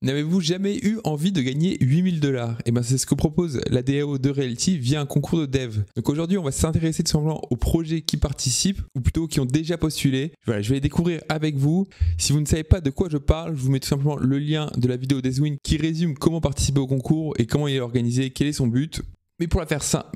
N'avez-vous jamais eu envie de gagner 8000 $? Et ben c'est ce que propose la DAO de Realty via un concours de dev. Donc aujourd'hui, on va s'intéresser tout simplement aux projets qui participent, ou plutôt qui ont déjà postulé. Voilà, je vais les découvrir avec vous. Si vous ne savez pas de quoi je parle, je vous mets tout simplement le lien de la vidéo d'Ezwin qui résume comment participer au concours et comment il est organisé, quel est son but. Mais pour la faire simple,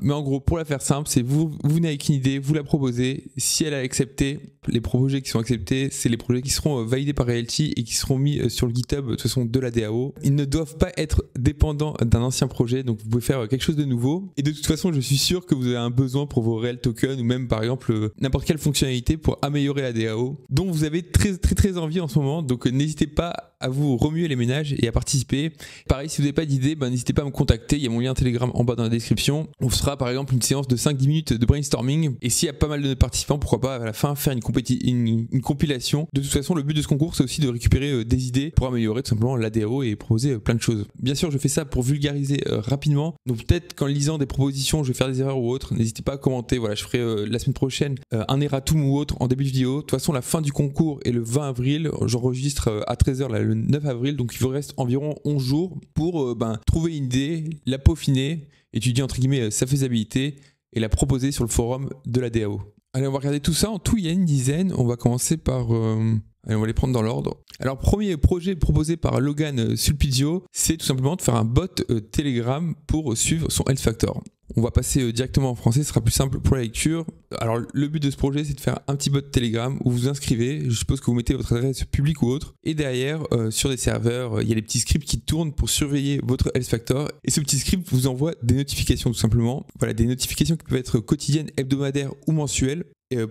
pour la faire simple, c'est vous venez avec une idée, vous la proposez. Si elle a accepté, les projets qui sont acceptés, c'est les projets qui seront validés par Realty et qui seront mis sur le GitHub de toute façon de la DAO. Ils ne doivent pas être dépendants d'un ancien projet, donc vous pouvez faire quelque chose de nouveau. Et de toute façon, je suis sûr que vous avez un besoin pour vos réels tokens ou même par exemple n'importe quelle fonctionnalité pour améliorer la DAO, dont vous avez très envie en ce moment. Donc n'hésitez pas à vous remuer les ménages et à participer. Pareil, si vous n'avez pas d'idée, n'hésitez pas à me contacter. Il y a mon lien Telegram en bas dans la description. On fera par exemple une séance de 5-10 minutes de brainstorming. Et s'il y a pas mal de participants, pourquoi pas à la fin faire une compilation. De toute façon, le but de ce concours, c'est aussi de récupérer des idées pour améliorer tout simplement la DAO et proposer plein de choses. Bien sûr, je fais ça pour vulgariser rapidement. Donc peut-être qu'en lisant des propositions, je vais faire des erreurs ou autres. N'hésitez pas à commenter. Voilà, je ferai la semaine prochaine un erratum ou autre en début de vidéo. De toute façon, la fin du concours est le 20 avril. J'enregistre à 13h le 9 avril. Donc il vous reste environ 11 jours pour trouver une idée, la peaufiner, étudier entre guillemets sa faisabilité et la proposer sur le forum de la DAO. Allez, on va regarder tout ça. En tout, il y a une dizaine. On va commencer par... Allez, on va les prendre dans l'ordre. Alors, premier projet proposé par Logan Sulpizio, c'est tout simplement de faire un bot Telegram pour suivre son health factor. On va passer directement en français, ce sera plus simple pour la lecture. Alors, le but de ce projet, c'est de faire un petit bot Telegram où vous vous inscrivez. Je suppose que vous mettez votre adresse publique ou autre. Et derrière, sur des serveurs, il y a les petits scripts qui tournent pour surveiller votre health factor. Et ce petit script vous envoie des notifications tout simplement. Voilà, des notifications qui peuvent être quotidiennes, hebdomadaires ou mensuelles.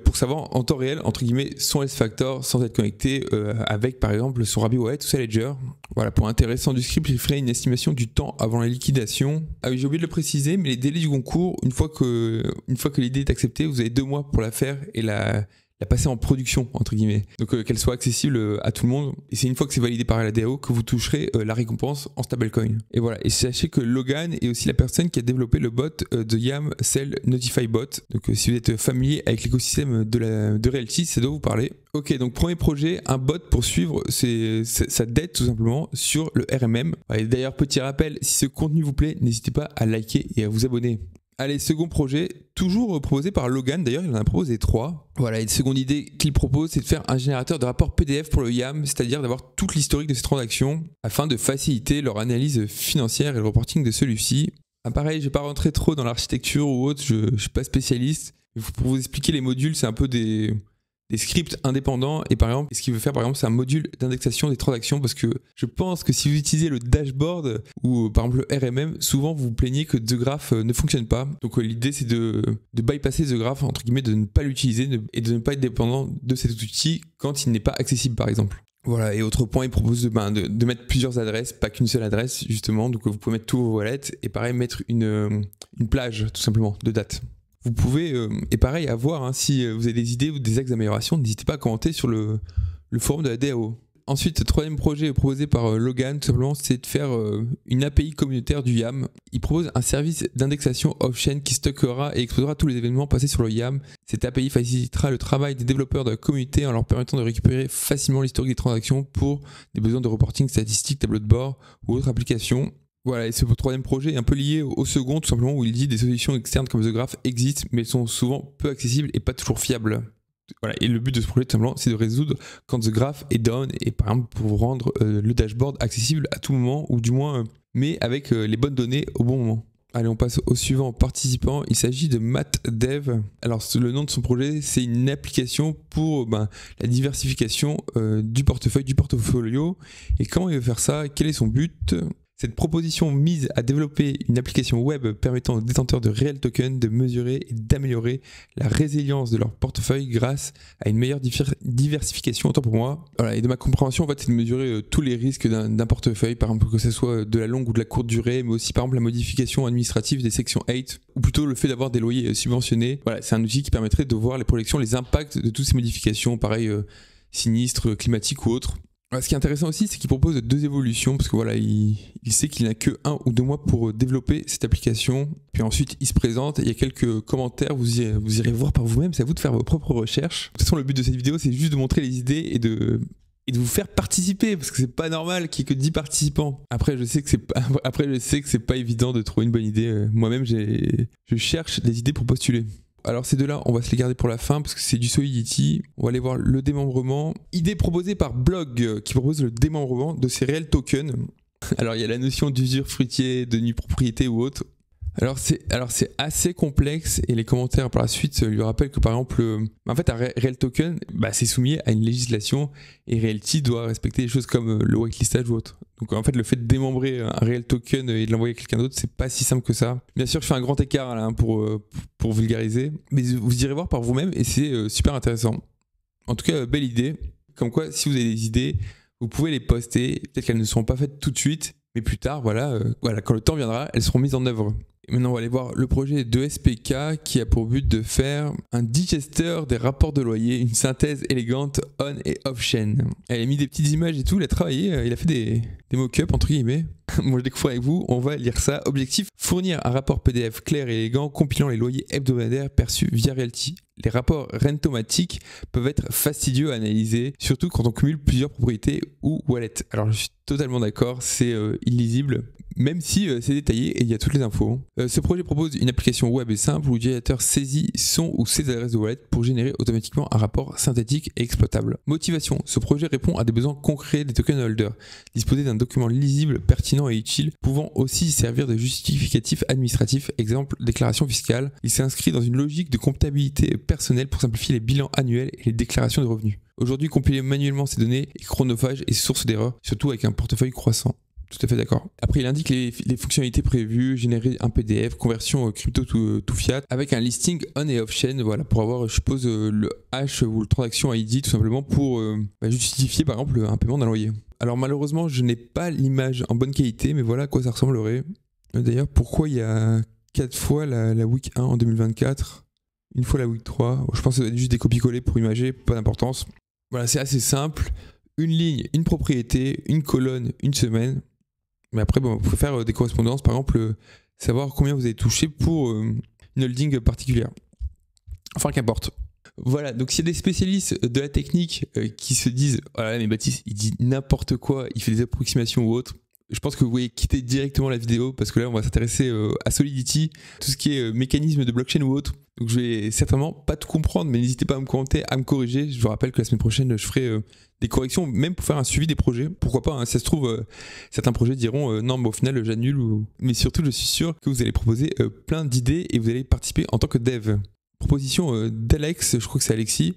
Pour savoir en temps réel, entre guillemets, son health factor sans être connecté avec par exemple son Rabbit Wallet ou sa Ledger. Voilà, pour intéressant du script, il ferait une estimation du temps avant la liquidation. Ah oui, j'ai oublié de le préciser, mais les délais du concours, une fois que l'idée est acceptée, vous avez 2 mois pour la faire et la passer en production, entre guillemets. Donc qu'elle soit accessible à tout le monde. Et c'est une fois que c'est validé par la DAO que vous toucherez la récompense en stablecoin. Et voilà. Et sachez que Logan est aussi la personne qui a développé le bot de Yam Cell Notify Bot. Donc si vous êtes familier avec l'écosystème de Realty, ça doit vous parler. Ok, donc premier projet, un bot pour suivre sa dette tout simplement sur le RMM. Et d'ailleurs, petit rappel, si ce contenu vous plaît, n'hésitez pas à liker et à vous abonner. Allez, second projet, toujours proposé par Logan, d'ailleurs il en a proposé 3. Voilà, et la seconde idée qu'il propose, c'est de faire un générateur de rapport PDF pour le YAM, c'est-à-dire d'avoir toute l'historique de ces transactions afin de faciliter leur analyse financière et le reporting de celui-ci. Ah, pareil, je ne vais pas rentrer trop dans l'architecture ou autre, je ne suis pas spécialiste. Pour vous expliquer les modules, c'est un peu des scripts indépendants et par exemple, ce qu'il veut faire par exemple, c'est un module d'indexation des transactions parce que je pense que si vous utilisez le dashboard ou par exemple le RMM, souvent vous vous plaignez que The Graph ne fonctionne pas. Donc l'idée c'est de bypasser The Graph, entre guillemets, de ne pas l'utiliser et de ne pas être dépendant de cet outil quand il n'est pas accessible par exemple. Voilà, et autre point, il propose de mettre plusieurs adresses, pas qu'une seule adresse justement, donc vous pouvez mettre tous vos wallets et pareil mettre une plage tout simplement de date. Vous pouvez, et pareil, à voir, si vous avez des idées ou des axes d'amélioration, n'hésitez pas à commenter sur le forum de la DAO. Ensuite, troisième projet proposé par Logan, tout simplement, c'est de faire une API communautaire du YAM. Il propose un service d'indexation off-chain qui stockera et exposera tous les événements passés sur le YAM. Cette API facilitera le travail des développeurs de la communauté en leur permettant de récupérer facilement l'historique des transactions pour des besoins de reporting statistique, tableau de bord ou autres applications. Voilà, et ce troisième projet est un peu lié au second, tout simplement, où il dit des solutions externes comme The Graph existent, mais elles sont souvent peu accessibles et pas toujours fiables. Voilà, et le but de ce projet, tout simplement, c'est de résoudre quand The Graph est down et par exemple pour rendre le dashboard accessible à tout moment, ou du moins, mais avec les bonnes données au bon moment. Allez, on passe au suivant participant. Il s'agit de MattDev. Alors, le nom de son projet, c'est une application pour la diversification du portfolio. Et comment il veut faire ça? Quel est son but? Cette proposition mise à développer une application web permettant aux détenteurs de réels tokens de mesurer et d'améliorer la résilience de leur portefeuille grâce à une meilleure diversification, autant pour moi. Voilà, et de ma compréhension, en fait, c'est de mesurer tous les risques d'un portefeuille, par exemple que ce soit de la longue ou de la courte durée, mais aussi par exemple la modification administrative des sections 8, ou plutôt le fait d'avoir des loyers subventionnés. Voilà, c'est un outil qui permettrait de voir les projections, les impacts de toutes ces modifications, pareil, sinistres, climatiques ou autres. Ce qui est intéressant aussi, c'est qu'il propose 2 évolutions, parce que voilà, il sait qu'il n'a que 1 ou 2 mois pour développer cette application. Puis ensuite, il se présente, il y a quelques commentaires, vous irez voir par vous-même, c'est à vous de faire vos propres recherches. De toute façon, le but de cette vidéo, c'est juste de montrer les idées et de et de vous faire participer, parce que c'est pas normal qu'il y ait que 10 participants. Après, je sais que c'est pas évident de trouver une bonne idée. Moi-même, je cherche des idées pour postuler. Alors ces deux-là, on va se les garder pour la fin parce que c'est du Solidity. On va aller voir le démembrement. Idée proposée par Blog qui propose le démembrement de ces réels tokens. Alors il y a la notion d'usufruitier, de nue-propriété ou autre. Alors c'est assez complexe et les commentaires par la suite lui rappellent que par exemple, en fait un réel token, c'est soumis à une législation et Realty doit respecter des choses comme le whitelistage ou autre. Donc en fait le fait de démembrer un réel token et de l'envoyer à quelqu'un d'autre, c'est pas si simple que ça. Bien sûr je fais un grand écart là, pour vulgariser, mais vous irez voir par vous-même et c'est super intéressant. En tout cas belle idée, comme quoi si vous avez des idées, vous pouvez les poster, peut-être qu'elles ne seront pas faites tout de suite, mais plus tard, voilà, quand le temps viendra, elles seront mises en œuvre. Et maintenant, on va aller voir le projet de SPK qui a pour but de faire un digesteur des rapports de loyer, une synthèse élégante on et off-chain. Elle a mis des petites images et tout, il a travaillé, il a fait des mock-ups entre guillemets. Moi je découvre avec vous, on va lire ça. Objectif, fournir un rapport PDF clair et élégant compilant les loyers hebdomadaires perçus via Realty. Les rapports rentomatiques peuvent être fastidieux à analyser, surtout quand on cumule plusieurs propriétés ou wallets. Alors je suis totalement d'accord, c'est illisible, même si c'est détaillé et il y a toutes les infos. Ce projet propose une application web simple où l'utilisateur saisit son ou ses adresses de wallet pour générer automatiquement un rapport synthétique et exploitable. Motivation, ce projet répond à des besoins concrets des token holders. Disposer d'un document lisible, pertinent et utile, pouvant aussi servir de justificatif administratif, exemple déclaration fiscale. Il s'inscrit dans une logique de comptabilité personnelle pour simplifier les bilans annuels et les déclarations de revenus. Aujourd'hui, compiler manuellement ces données est chronophage et source d'erreurs, surtout avec un portefeuille croissant. Tout à fait d'accord. Après, il indique les fonctionnalités prévues, générer un PDF, conversion crypto to fiat, avec un listing on et off-chain, voilà, pour avoir, je suppose, le hash ou le transaction ID, tout simplement pour justifier, par exemple, un paiement d'un loyer. Alors malheureusement, je n'ai pas l'image en bonne qualité, mais voilà à quoi ça ressemblerait. D'ailleurs, pourquoi il y a 4 fois la week 1 en 2024, une fois la week 3, je pense que ça va être juste des copies-coller pour imager, pas d'importance. Voilà, c'est assez simple. Une ligne, une propriété, une colonne, une semaine. Mais après, vous pouvez faire des correspondances, par exemple, savoir combien vous avez touché pour une holding particulière. Enfin, qu'importe. Voilà, donc s'il y a des spécialistes de la technique qui se disent « Oh là là, mais Baptiste, il dit n'importe quoi, il fait des approximations ou autre », je pense que vous pouvez quitter directement la vidéo parce que là, on va s'intéresser à Solidity, tout ce qui est mécanisme de blockchain ou autre. Donc je vais certainement pas tout comprendre, mais n'hésitez pas à me commenter, à me corriger. Je vous rappelle que la semaine prochaine, je ferai des corrections, même pour faire un suivi des projets. Pourquoi pas, hein, si ça se trouve, certains projets diront non, mais au final, j'annule. Mais surtout, je suis sûr que vous allez proposer plein d'idées et vous allez participer en tant que dev. Proposition d'Alex, je crois que c'est Alexis,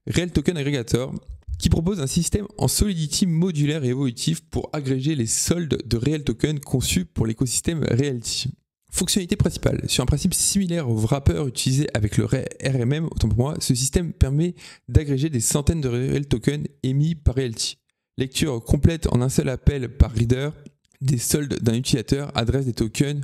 Real Token Aggregator, qui propose un système en Solidity modulaire et évolutif pour agréger les soldes de Real Token conçus pour l'écosystème Realty. Fonctionnalité principale. Sur un principe similaire au wrapper utilisé avec le RMM, autant pour moi, ce système permet d'agréger des centaines de Real Tokens émis par Realty. Lecture complète en un seul appel par reader des soldes d'un utilisateur, adresse des tokens,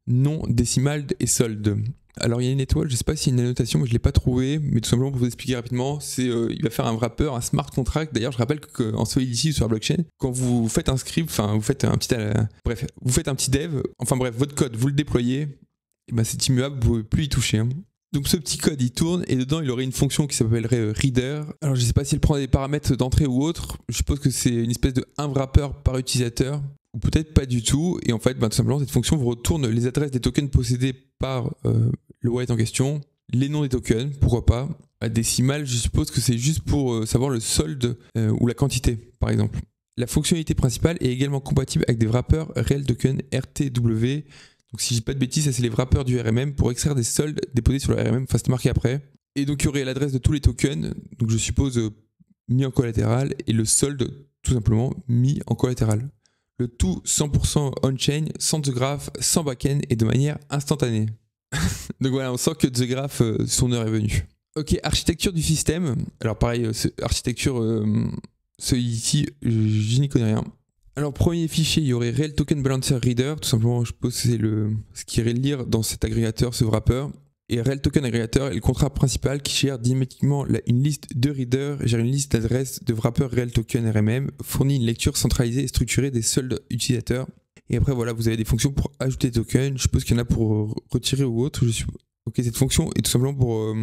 nom, décimal et solde. Alors il y a une étoile, je ne sais pas s'il y a une annotation, mais je ne l'ai pas trouvée, mais tout simplement pour vous expliquer rapidement, il va faire un wrapper, un smart contract. D'ailleurs, je rappelle qu'en Solidity ou sur la blockchain, quand vous faites un script, vous faites un petit vous faites un petit dev, votre code, vous le déployez, et c'est immuable, vous ne pouvez plus y toucher. Hein. Donc ce petit code, il tourne et dedans, il aurait une fonction qui s'appellerait reader. Alors je ne sais pas si elle prend des paramètres d'entrée ou autre, je suppose que c'est une espèce de un wrapper par utilisateur. Ou peut-être pas du tout, et en fait, tout simplement, cette fonction vous retourne les adresses des tokens possédés par le wallet en question, les noms des tokens, pourquoi pas, à décimal, je suppose que c'est juste pour savoir le solde ou la quantité, par exemple. La fonctionnalité principale est également compatible avec des wrappers Real Token RTW, donc si je dis pas de bêtises, ça c'est les wrappers du RMM pour extraire des soldes déposés sur le RMM, enfin c'est marqué après, et donc il y aurait l'adresse de tous les tokens, donc je suppose mis en collatéral, et le solde tout simplement mis en collatéral. Le tout 100% on-chain, sans The Graph, sans backend et de manière instantanée. Donc voilà, on sent que The Graph, son heure est venue. Ok, architecture du système. Alors pareil, architecture Solidity, je n'y connais rien. Alors premier fichier, il y aurait Real Token Balancer Reader. Tout simplement, je suppose que c'est ce qui irait lire dans cet agrégateur, ce wrapper. Et Real Token Aggregator est le contrat principal qui gère dynamiquement une liste de readers, gère une liste d'adresses de wrappers Real Token RMM, fournit une lecture centralisée et structurée des soldes utilisateurs. Et après, voilà, vous avez des fonctions pour ajouter des tokens. Je suppose qu'il y en a pour retirer ou autre. Ok, cette fonction est tout simplement pour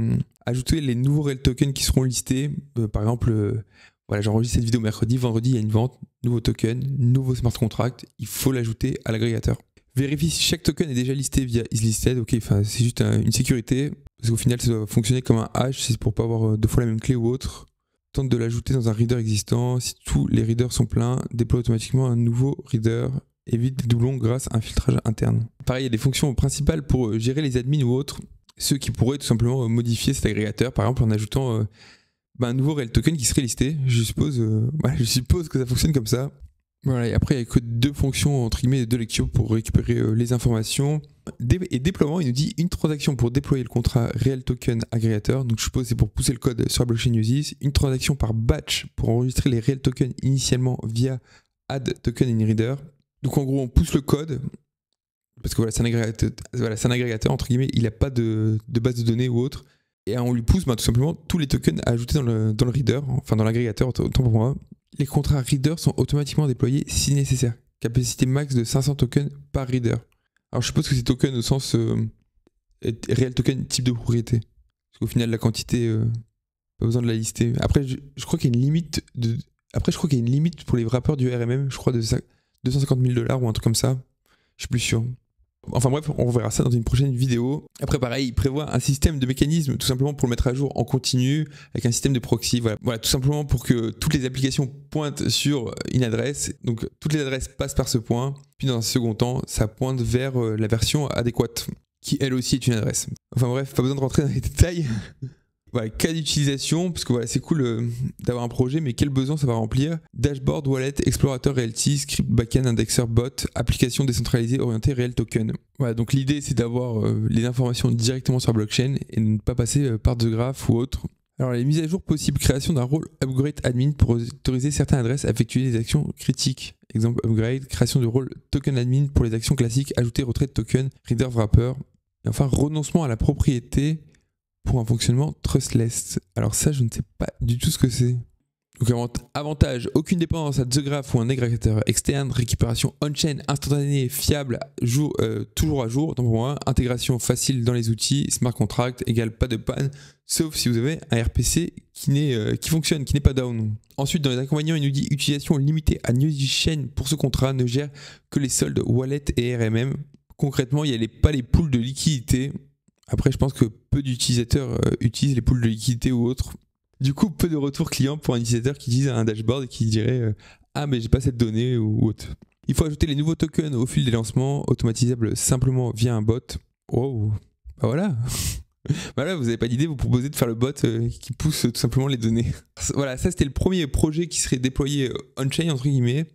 ajouter les nouveaux Real Tokens qui seront listés. Par exemple, Voilà, j'enregistre cette vidéo mercredi, vendredi il y a une vente, nouveau token, nouveau smart contract, il faut l'ajouter à l'agrégateur. Vérifie si chaque token est déjà listé via isListed, ok, enfin c'est juste une sécurité, parce qu'au final ça doit fonctionner comme un hash, c'est pour pas avoir deux fois la même clé ou autre. Tente de l'ajouter dans un reader existant, si tous les readers sont pleins, déploie automatiquement un nouveau reader, évite des doublons grâce à un filtrage interne. Pareil, il y a des fonctions principales pour gérer les admins ou autres, ceux qui pourraient tout simplement modifier cet agrégateur, par exemple en ajoutant un nouveau real token qui serait listé. Je suppose que ça fonctionne comme ça. Voilà, et après il n'y a que deux fonctions entre guillemets de lecture pour récupérer les informations. Et déploiement, il nous dit une transaction pour déployer le contrat real token agrégateur. Donc je suppose que c'est pour pousser le code sur la blockchain USDC. Une transaction par batch pour enregistrer les real tokens initialement via add token in reader. Donc en gros on pousse le code. Parce que voilà, c'est un agrégateur, entre guillemets, il n'a pas de base de données ou autre. Et on lui pousse tout simplement tous les tokens à ajouter dans le reader, enfin dans l'agrégateur, autant pour moi. Les contrats reader sont automatiquement déployés si nécessaire. Capacité max de 500 tokens par reader. Alors je suppose que c'est token au sens real token type de propriété. Parce qu'au final, la quantité, pas besoin de la lister. Après, je crois qu'il y a une limite pour les wrappers du RMM, je crois de 250 000 $ ou un truc comme ça. Je suis plus sûr. Enfin bref, on verra ça dans une prochaine vidéo. Après pareil, il prévoit un système de mécanisme tout simplement pour le mettre à jour en continu avec un système de proxy. Voilà, tout simplement pour que toutes les applications pointent sur une adresse. Donc toutes les adresses passent par ce point. Puis dans un second temps, ça pointe vers la version adéquate qui elle aussi est une adresse. Enfin bref, pas besoin de rentrer dans les détails. Voilà, cas d'utilisation, parce que voilà, c'est cool d'avoir un projet, mais quel besoin ça va remplir? Dashboard, wallet, explorateur realty, script backend, indexeur bot, application décentralisée orientée real token. Voilà, donc l'idée c'est d'avoir les informations directement sur la blockchain et de ne pas passer par The Graph ou autre. Alors les mises à jour possibles, création d'un rôle upgrade admin pour autoriser certaines adresses à effectuer des actions critiques. Exemple upgrade, création de rôle token admin pour les actions classiques, ajouter retrait de token, reader wrapper. Et enfin renoncement à la propriété pour un fonctionnement trustless. Alors ça, je ne sais pas du tout ce que c'est. Donc avantage, aucune dépendance à The Graph ou un agrégateur externe, récupération on-chain instantanée, fiable, toujours à jour. Donc pour moi, intégration facile dans les outils, smart contract égale pas de panne, sauf si vous avez un RPC qui fonctionne, qui n'est pas down. Ensuite, dans les inconvénients, il nous dit utilisation limitée à NewsChain pour ce contrat, ne gère que les soldes wallet et RMM. Concrètement, il n'y a pas les pools de liquidité. Après, je pense que peu d'utilisateurs utilisent les pools de liquidité ou autres. Du coup, peu de retours clients pour un utilisateur qui utilise un dashboard et qui dirait ah, mais j'ai pas cette donnée ou autre. Il faut ajouter les nouveaux tokens au fil des lancements, automatisables simplement via un bot. Wow, bah voilà. Voilà, vous n'avez pas d'idée, vous proposez de faire le bot qui pousse tout simplement les données. Voilà, ça c'était le premier projet qui serait déployé on-chain, entre guillemets.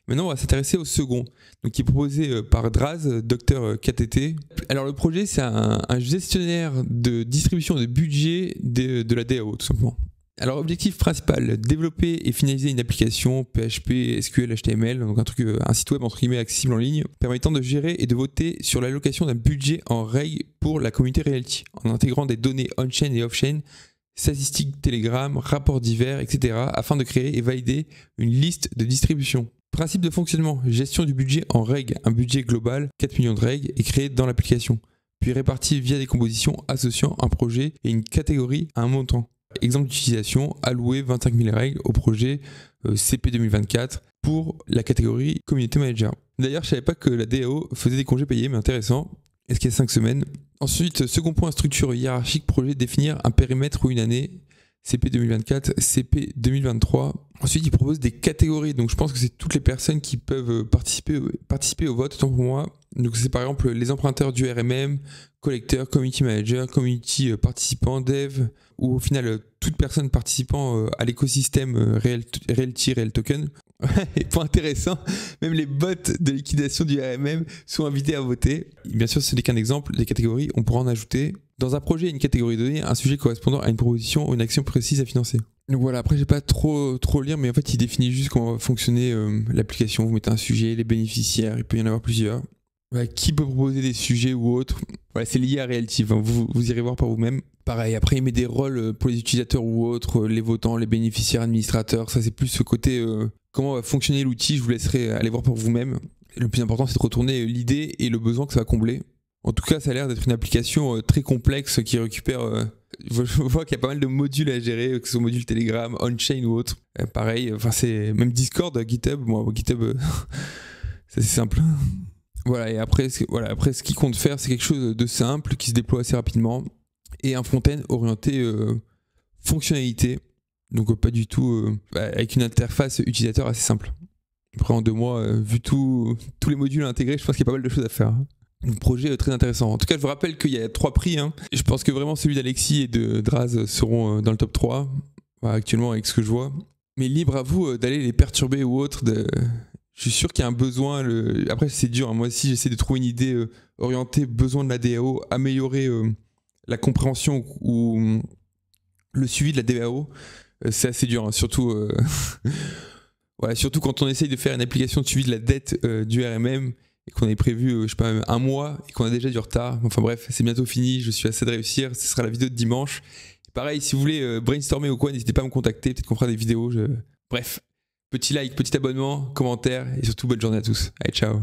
Maintenant, on va s'intéresser au second, donc qui est proposé par Draz, Dr KTT. Alors le projet, c'est un gestionnaire de distribution de budget de la DAO, tout simplement. Alors objectif principal, développer et finaliser une application PHP, SQL, HTML, donc un site web entre guillemets accessible en ligne, permettant de gérer et de voter sur l'allocation d'un budget en règle pour la communauté Realty, en intégrant des données on-chain et off-chain, statistiques Telegram, rapports divers, etc., afin de créer et valider une liste de distribution. Principe de fonctionnement, gestion du budget en règle, un budget global, 4 millions de règles, est créé dans l'application, puis réparti via des compositions associant un projet et une catégorie à un montant. Exemple d'utilisation, allouer 25 000 règles au projet CP 2024 pour la catégorie Community Manager. D'ailleurs, je savais pas que la DAO faisait des congés payés, mais intéressant. Est-ce qu'il y a 5 semaines? Ensuite, second point, structure hiérarchique, projet, définir un périmètre ou une année. CP 2024, CP 2023. Ensuite, il propose des catégories. Donc, je pense que c'est toutes les personnes qui peuvent participer au vote, autant pour moi. Donc, c'est par exemple les emprunteurs du RMM, collecteurs, community manager, community participants, dev, ou au final, toute personne participant à l'écosystème Realty, Real Token. Et point intéressant, même les bots de liquidation du RMM sont invités à voter. Bien sûr, ce n'est qu'un exemple. Des catégories, on pourra en ajouter. Dans un projet, une catégorie donnée, un sujet correspondant à une proposition ou une action précise à financer. Donc voilà, après j'ai pas trop lire, mais en fait il définit juste comment va fonctionner l'application. Vous mettez un sujet, les bénéficiaires, il peut y en avoir plusieurs. Voilà, qui peut proposer des sujets ou autres. Voilà, c'est lié à Realty, enfin, vous irez voir par vous-même. Pareil, après il met des rôles pour les utilisateurs ou autres, les votants, les bénéficiaires, administrateurs. Ça c'est plus ce côté comment va fonctionner l'outil, je vous laisserai aller voir par vous-même. Le plus important c'est de retourner l'idée et le besoin que ça va combler. En tout cas, ça a l'air d'être une application très complexe qui récupère... je vois qu'il y a pas mal de modules à gérer, que ce soit module Telegram, on-chain ou autre. Pareil, enfin c'est même Discord, GitHub. Bon, GitHub, c'est assez simple. Voilà, et après, ce qu'il compte faire, c'est quelque chose de simple, qui se déploie assez rapidement, et un front-end orienté fonctionnalité. Donc pas du tout... avec une interface utilisateur assez simple. Après, en 2 mois, vu tous les modules intégrés, je pense qu'il y a pas mal de choses à faire. Un projet très intéressant. En tout cas, je vous rappelle qu'il y a 3 prix. Je pense que vraiment celui d'Alexis et de Draz seront dans le top 3, actuellement avec ce que je vois. Mais libre à vous d'aller les perturber ou autre. Je suis sûr qu'il y a un besoin. Après, c'est dur. Moi aussi, j'essaie de trouver une idée orientée besoin de la DAO, améliorer la compréhension ou le suivi de la DAO. C'est assez dur, surtout... Voilà, surtout quand on essaye de faire une application de suivi de la dette du RMM et qu'on avait prévu, je sais pas, 1 mois et qu'on a déjà du retard. Enfin bref, c'est bientôt fini, je suis assez de réussir. Ce sera la vidéo de dimanche. Et pareil, si vous voulez brainstormer ou quoi, n'hésitez pas à me contacter. Peut-être qu'on fera des vidéos. Bref, petit like, petit abonnement, commentaire et surtout bonne journée à tous. Allez, ciao.